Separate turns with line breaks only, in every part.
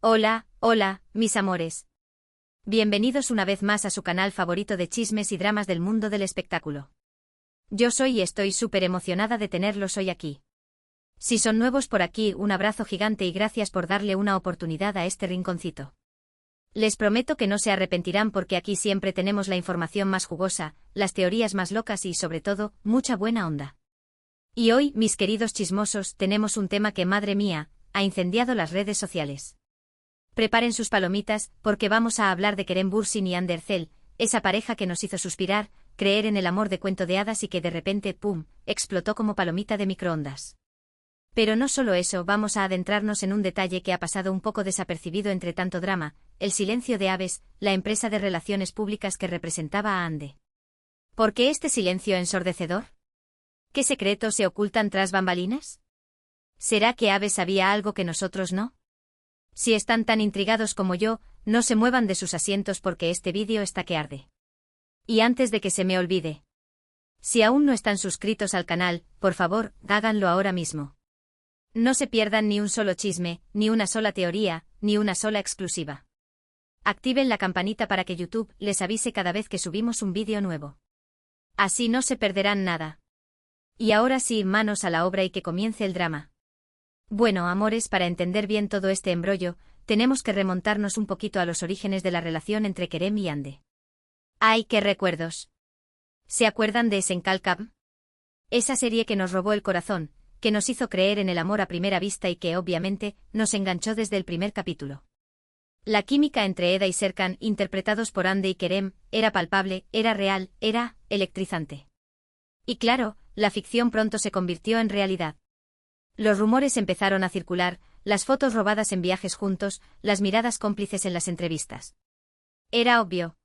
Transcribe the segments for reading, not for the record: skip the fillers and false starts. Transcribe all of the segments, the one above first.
Hola, hola, mis amores. Bienvenidos una vez más a su canal favorito de chismes y dramas del mundo del espectáculo. Yo soy y estoy súper emocionada de tenerlos hoy aquí. Si son nuevos por aquí, un abrazo gigante y gracias por darle una oportunidad a este rinconcito. Les prometo que no se arrepentirán porque aquí siempre tenemos la información más jugosa, las teorías más locas y, sobre todo, mucha buena onda. Y hoy, mis queridos chismosos, tenemos un tema que, madre mía, ha incendiado las redes sociales. Preparen sus palomitas, porque vamos a hablar de Kerem Bürsin y Hande Erçel, esa pareja que nos hizo suspirar, creer en el amor de cuento de hadas y que de repente, ¡pum!, explotó como palomita de microondas. Pero no solo eso, vamos a adentrarnos en un detalle que ha pasado un poco desapercibido entre tanto drama, el silencio de Aves, la empresa de relaciones públicas que representaba a Hande. ¿Por qué este silencio ensordecedor? ¿Qué secretos se ocultan tras bambalinas? ¿Será que Aves sabía algo que nosotros no? Si están tan intrigados como yo, no se muevan de sus asientos porque este vídeo está que arde. Y antes de que se me olvide, si aún no están suscritos al canal, por favor, háganlo ahora mismo. No se pierdan ni un solo chisme, ni una sola teoría, ni una sola exclusiva. Activen la campanita para que YouTube les avise cada vez que subimos un vídeo nuevo. Así no se perderán nada. Y ahora sí, manos a la obra y que comience el drama. Bueno, amores, para entender bien todo este embrollo, tenemos que remontarnos un poquito a los orígenes de la relación entre Kerem y Hande. ¡Ay, qué recuerdos! ¿Se acuerdan de Senkalkam? Esa serie que nos robó el corazón, que nos hizo creer en el amor a primera vista y que, obviamente, nos enganchó desde el primer capítulo. La química entre Eda y Serkan, interpretados por Hande y Kerem, era palpable, era real, era electrizante. Y claro, la ficción pronto se convirtió en realidad. Los rumores empezaron a circular, las fotos robadas en viajes juntos, las miradas cómplices en las entrevistas. Era obvio.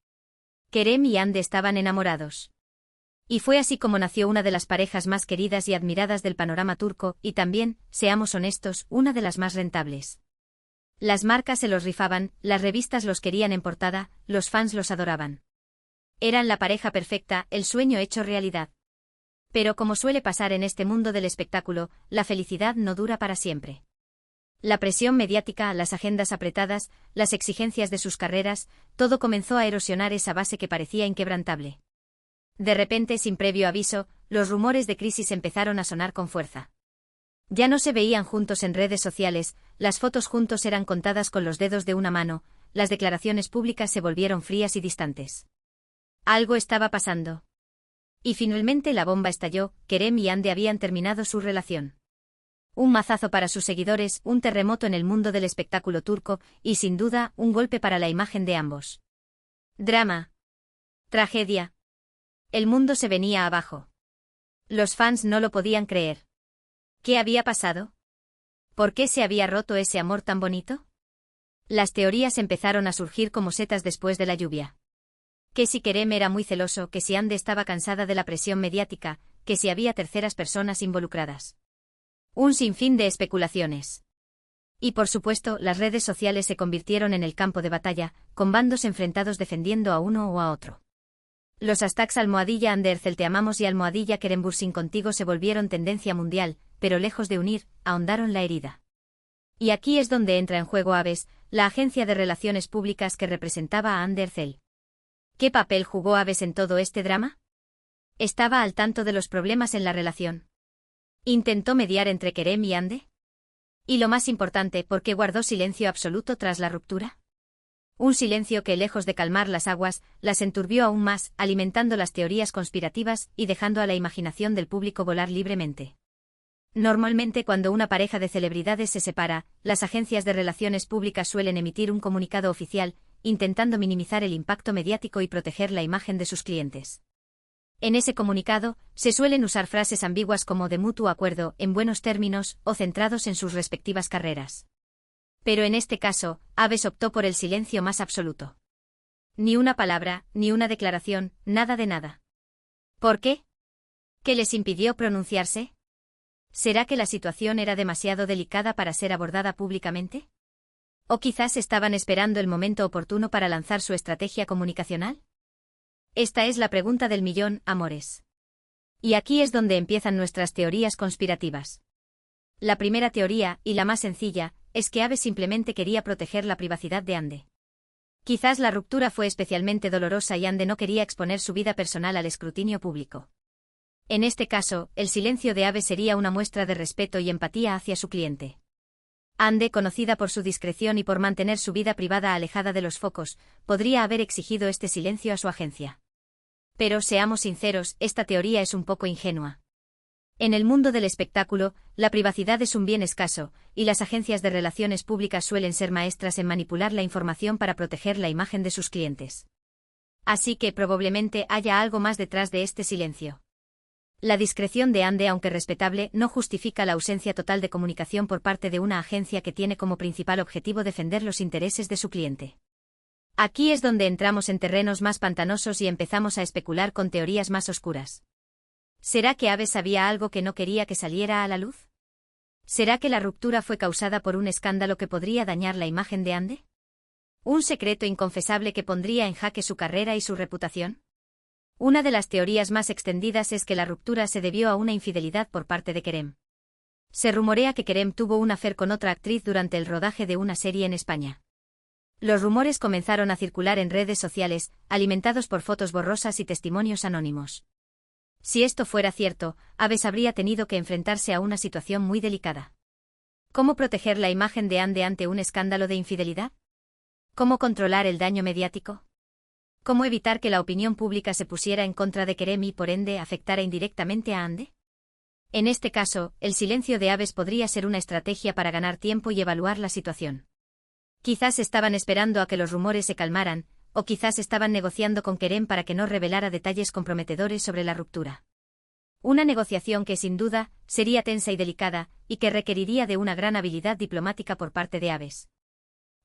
Kerem y Hande estaban enamorados. Y fue así como nació una de las parejas más queridas y admiradas del panorama turco, y también, seamos honestos, una de las más rentables. Las marcas se los rifaban, las revistas los querían en portada, los fans los adoraban. Eran la pareja perfecta, el sueño hecho realidad. Pero como suele pasar en este mundo del espectáculo, la felicidad no dura para siempre. La presión mediática, las agendas apretadas, las exigencias de sus carreras, todo comenzó a erosionar esa base que parecía inquebrantable. De repente, sin previo aviso, los rumores de crisis empezaron a sonar con fuerza. Ya no se veían juntos en redes sociales, las fotos juntos eran contadas con los dedos de una mano, las declaraciones públicas se volvieron frías y distantes. Algo estaba pasando. Y finalmente la bomba estalló, Kerem y Hande habían terminado su relación. Un mazazo para sus seguidores, un terremoto en el mundo del espectáculo turco, y sin duda, un golpe para la imagen de ambos. Drama. Tragedia. El mundo se venía abajo. Los fans no lo podían creer. ¿Qué había pasado? ¿Por qué se había roto ese amor tan bonito? Las teorías empezaron a surgir como setas después de la lluvia. Que si Kerem era muy celoso, que si Hande estaba cansada de la presión mediática, que si había terceras personas involucradas. Un sinfín de especulaciones. Y por supuesto, las redes sociales se convirtieron en el campo de batalla, con bandos enfrentados defendiendo a uno o a otro. Los hashtags #Hande Erçel te amamos y #Kerem Bürsin contigo se volvieron tendencia mundial, pero lejos de unir, ahondaron la herida. Y aquí es donde entra en juego Aves, la agencia de relaciones públicas que representaba a Hande Erçel. ¿Qué papel jugó Aves en todo este drama? ¿Estaba al tanto de los problemas en la relación? ¿Intentó mediar entre Kerem y Hande? Y lo más importante, ¿por qué guardó silencio absoluto tras la ruptura? Un silencio que, lejos de calmar las aguas, las enturbió aún más, alimentando las teorías conspirativas y dejando a la imaginación del público volar libremente. Normalmente cuando una pareja de celebridades se separa, las agencias de relaciones públicas suelen emitir un comunicado oficial, intentando minimizar el impacto mediático y proteger la imagen de sus clientes. En ese comunicado, se suelen usar frases ambiguas como de mutuo acuerdo, en buenos términos, o centrados en sus respectivas carreras. Pero en este caso, Aves optó por el silencio más absoluto. Ni una palabra, ni una declaración, nada de nada. ¿Por qué? ¿Qué les impidió pronunciarse? ¿Será que la situación era demasiado delicada para ser abordada públicamente? ¿O quizás estaban esperando el momento oportuno para lanzar su estrategia comunicacional? Esta es la pregunta del millón, amores. Y aquí es donde empiezan nuestras teorías conspirativas. La primera teoría, y la más sencilla, es que Aves simplemente quería proteger la privacidad de Ande. Quizás la ruptura fue especialmente dolorosa y Ande no quería exponer su vida personal al escrutinio público. En este caso, el silencio de Aves sería una muestra de respeto y empatía hacia su cliente. Ande, conocida por su discreción y por mantener su vida privada alejada de los focos, podría haber exigido este silencio a su agencia. Pero seamos sinceros, esta teoría es un poco ingenua. En el mundo del espectáculo, la privacidad es un bien escaso, y las agencias de relaciones públicas suelen ser maestras en manipular la información para proteger la imagen de sus clientes. Así que probablemente haya algo más detrás de este silencio. La discreción de Ande, aunque respetable, no justifica la ausencia total de comunicación por parte de una agencia que tiene como principal objetivo defender los intereses de su cliente. Aquí es donde entramos en terrenos más pantanosos y empezamos a especular con teorías más oscuras. ¿Será que Aves sabía algo que no quería que saliera a la luz? ¿Será que la ruptura fue causada por un escándalo que podría dañar la imagen de Ande? ¿Un secreto inconfesable que pondría en jaque su carrera y su reputación? Una de las teorías más extendidas es que la ruptura se debió a una infidelidad por parte de Kerem. Se rumorea que Kerem tuvo un affair con otra actriz durante el rodaje de una serie en España. Los rumores comenzaron a circular en redes sociales, alimentados por fotos borrosas y testimonios anónimos. Si esto fuera cierto, Aves habría tenido que enfrentarse a una situación muy delicada. ¿Cómo proteger la imagen de Ande ante un escándalo de infidelidad? ¿Cómo controlar el daño mediático? ¿Cómo evitar que la opinión pública se pusiera en contra de Kerem y por ende afectara indirectamente a Ande? En este caso, el silencio de Aves podría ser una estrategia para ganar tiempo y evaluar la situación. Quizás estaban esperando a que los rumores se calmaran, o quizás estaban negociando con Kerem para que no revelara detalles comprometedores sobre la ruptura. Una negociación que sin duda sería tensa y delicada, y que requeriría de una gran habilidad diplomática por parte de Aves.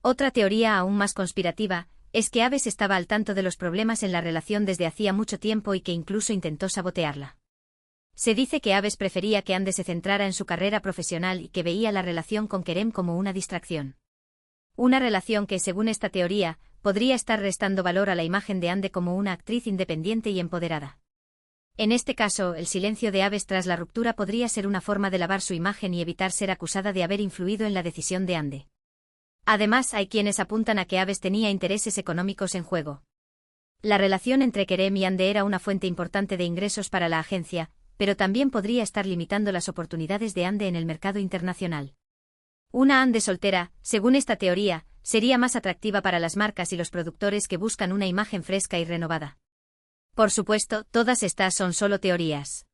Otra teoría aún más conspirativa es que Aves estaba al tanto de los problemas en la relación desde hacía mucho tiempo y que incluso intentó sabotearla. Se dice que Aves prefería que Ande se centrara en su carrera profesional y que veía la relación con Kerem como una distracción. Una relación que, según esta teoría, podría estar restando valor a la imagen de Ande como una actriz independiente y empoderada. En este caso, el silencio de Aves tras la ruptura podría ser una forma de lavar su imagen y evitar ser acusada de haber influido en la decisión de Ande. Además, hay quienes apuntan a que Aves tenía intereses económicos en juego. La relación entre Kerem y Ande era una fuente importante de ingresos para la agencia, pero también podría estar limitando las oportunidades de Ande en el mercado internacional. Una Ande soltera, según esta teoría, sería más atractiva para las marcas y los productores que buscan una imagen fresca y renovada. Por supuesto, todas estas son solo teorías.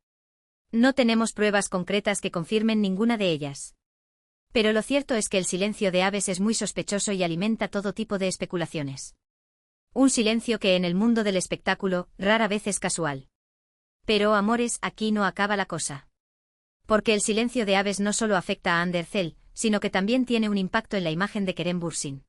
No tenemos pruebas concretas que confirmen ninguna de ellas. Pero lo cierto es que el silencio de Aves es muy sospechoso y alimenta todo tipo de especulaciones. Un silencio que en el mundo del espectáculo rara vez es casual. Pero, amores, aquí no acaba la cosa. Porque el silencio de Aves no solo afecta a Ander Cell, sino que también tiene un impacto en la imagen de Kerem Bürsin.